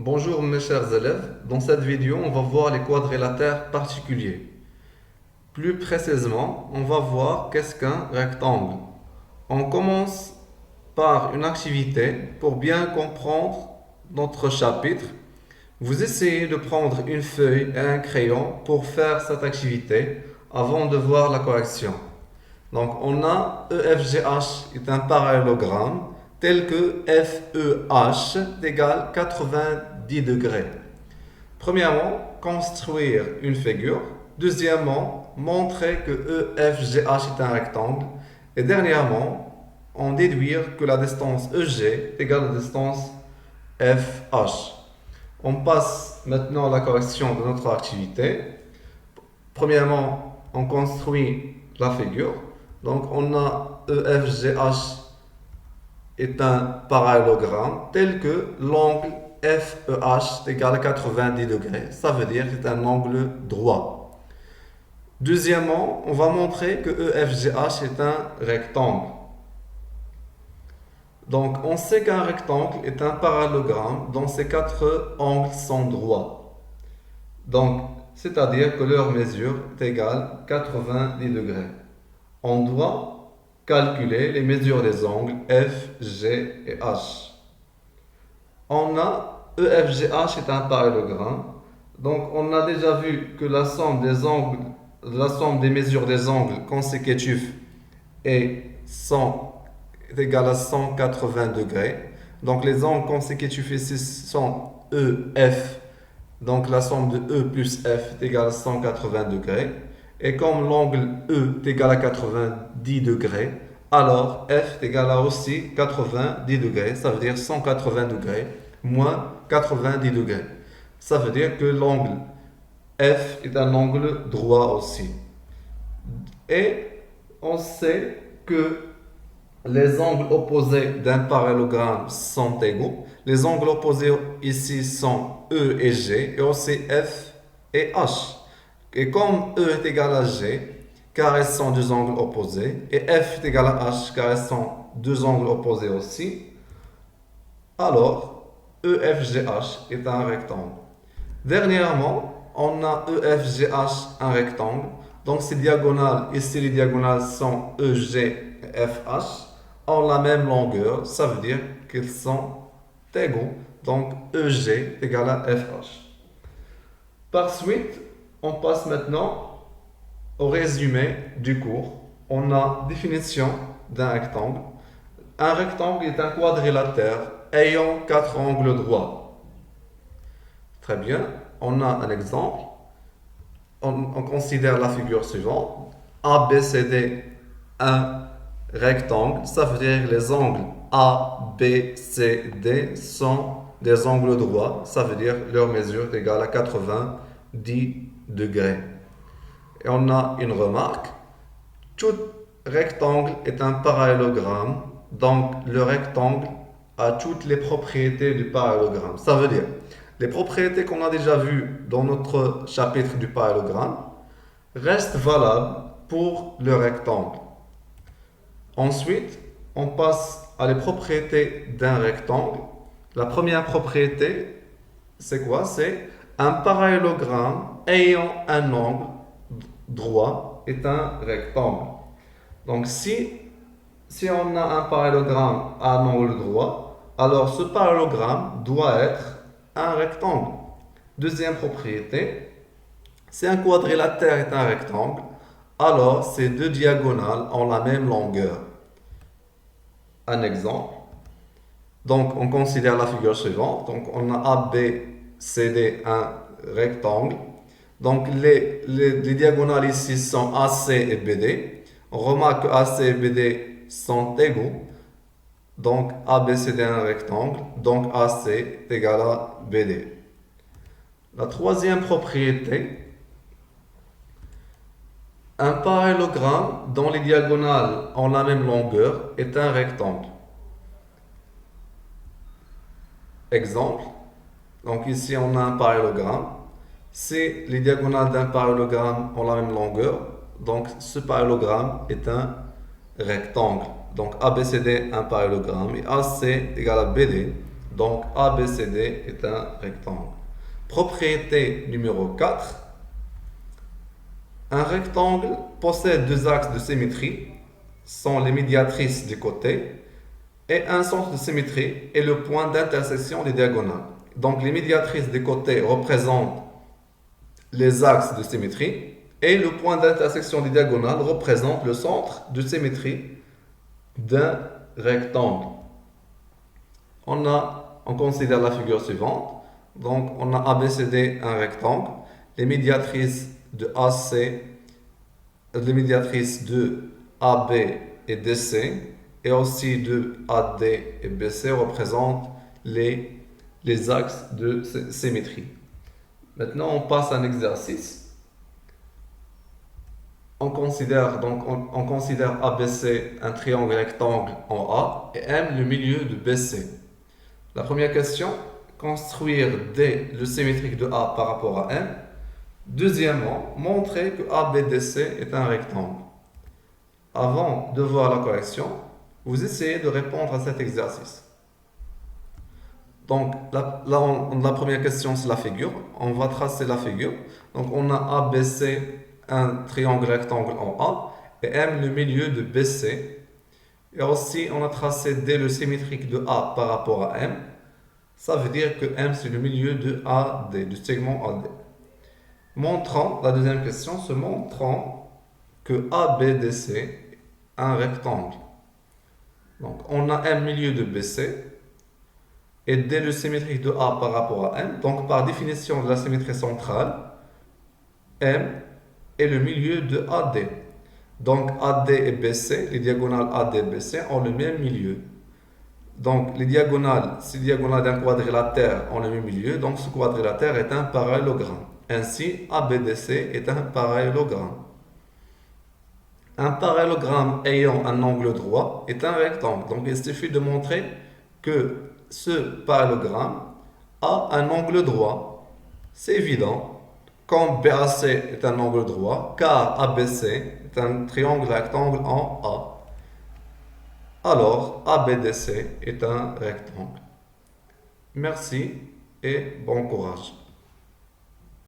Bonjour mes chers élèves, dans cette vidéo on va voir les quadrilatères particuliers. Plus précisément, on va voir qu'est-ce qu'un rectangle. On commence par une activité pour bien comprendre notre chapitre. Vous essayez de prendre une feuille et un crayon pour faire cette activité avant de voir la correction. Donc on a EFGH est un parallélogramme tel que FEH égale 90 degrés. Premièrement, construire une figure. Deuxièmement, montrer que EFGH est un rectangle. Et dernièrement, en déduire que la distance EG est égale à la distance FH. On passe maintenant à la correction de notre activité. Premièrement, on construit la figure. Donc on a EFGH est un parallélogramme tel que l'angle FEH est égal à 90 degrés. Ça veut dire que c'est un angle droit. Deuxièmement, on va montrer que EFGH est un rectangle. Donc on sait qu'un rectangle est un parallélogramme dont ces quatre angles sont droits. Donc, c'est-à-dire que leur mesure est égale à 90 degrés. On doit calculer les mesures des angles F, G et H. On a EFGH est un parallélogramme. Donc on a déjà vu que la somme des mesures des angles consécutifs est égale à 180 degrés. Donc les angles consécutifs ici sont EF. Donc la somme de E plus F est égale à 180 degrés. Et comme l'angle E est égal à 90 degrés, alors F est égal à aussi 90 degrés. Ça veut dire 180 degrés moins 90 degrés. Ça veut dire que l'angle F est un angle droit aussi. Et on sait que les angles opposés d'un parallélogramme sont égaux. Les angles opposés ici sont E et G, et aussi F et H. Et comme E est égal à G, car elles sont deux angles opposés, et F est égal à H, car elles sont deux angles opposés aussi, alors EFGH est un rectangle. Dernièrement, on a EFGH un rectangle. Donc ces diagonales, ici les diagonales sont EG et FH, ont la même longueur. Ça veut dire qu'ils sont égaux. Donc EG égale à FH. Par suite, on passe maintenant au résumé du cours. On a définition d'un rectangle. Un rectangle est un quadrilatère ayant quatre angles droits. Très bien, on a un exemple. On considère la figure suivante. ABCD, un rectangle. Ça veut dire que les angles A, B, C, D sont des angles droits. Ça veut dire que leur mesure est égale à 90 degrés. Et on a une remarque. Tout rectangle est un parallélogramme. Donc le rectangle a toutes les propriétés du parallélogramme. Ça veut dire les propriétés qu'on a déjà vues dans notre chapitre du parallélogramme restent valables pour le rectangle. Ensuite, on passe à les propriétés d'un rectangle. La première propriété, c'est quoi? C'est un parallélogramme ayant un angle droit est un rectangle. Donc si on a un parallélogramme à un angle droit, alors ce parallélogramme doit être un rectangle. Deuxième propriété, si un quadrilatère est un rectangle, alors ces deux diagonales ont la même longueur. Un exemple. Donc on considère la figure suivante. Donc on a ABCD un rectangle. Donc les diagonales ici sont AC et BD. On remarque que AC et BD sont égaux. Donc ABCD est un rectangle. Donc AC est égal à BD. La troisième propriété, un parallélogramme dont les diagonales ont la même longueur est un rectangle. Exemple. Donc ici on a un parallélogramme. Si les diagonales d'un parallélogramme ont la même longueur, donc ce parallélogramme est un rectangle. Donc ABCD un parallélogramme et AC égale à BD. Donc ABCD est un rectangle. Propriété numéro 4. Un rectangle possède deux axes de symétrie, sont les médiatrices des côtés, et un centre de symétrie est le point d'intersection des diagonales. Donc les médiatrices des côtés représentent les axes de symétrie, et le point d'intersection des diagonales représente le centre de symétrie d'un rectangle. On considère la figure suivante. Donc, on a ABCD, un rectangle. Les médiatrices de AC, les médiatrices de AB et DC, et aussi de AD et BC représentent les axes de symétrie. Maintenant, on passe à un exercice. On considère ABC un triangle rectangle en A et M le milieu de BC. La première question, construire D le symétrique de A par rapport à M. Deuxièmement, montrer que ABDC est un rectangle. Avant de voir la correction, vous essayez de répondre à cet exercice. Donc la première question, c'est la figure. On va tracer la figure. Donc on a ABC, un triangle rectangle en A, et M le milieu de BC. Et aussi, on a tracé D le symétrique de A par rapport à M. Ça veut dire que M, c'est le milieu de AD, du segment AD. La deuxième question, se montrant que ABDC est un rectangle. Donc, on a M milieu de BC et D le symétrique de A par rapport à M. Donc, par définition de la symétrie centrale, M est le milieu de AD. Donc, AD et BC, les diagonales AD et BC ont le même milieu. Donc, ces diagonales d'un quadrilatère ont le même milieu, donc ce quadrilatère est un parallélogramme. Ainsi, ABDC est un parallélogramme. Un parallélogramme ayant un angle droit est un rectangle. Donc, il suffit de montrer que ce parallélogramme a un angle droit. C'est évident. Comme BAC est un angle droit, car ABC est un triangle rectangle en A. Alors, ABDC est un rectangle. Merci et bon courage.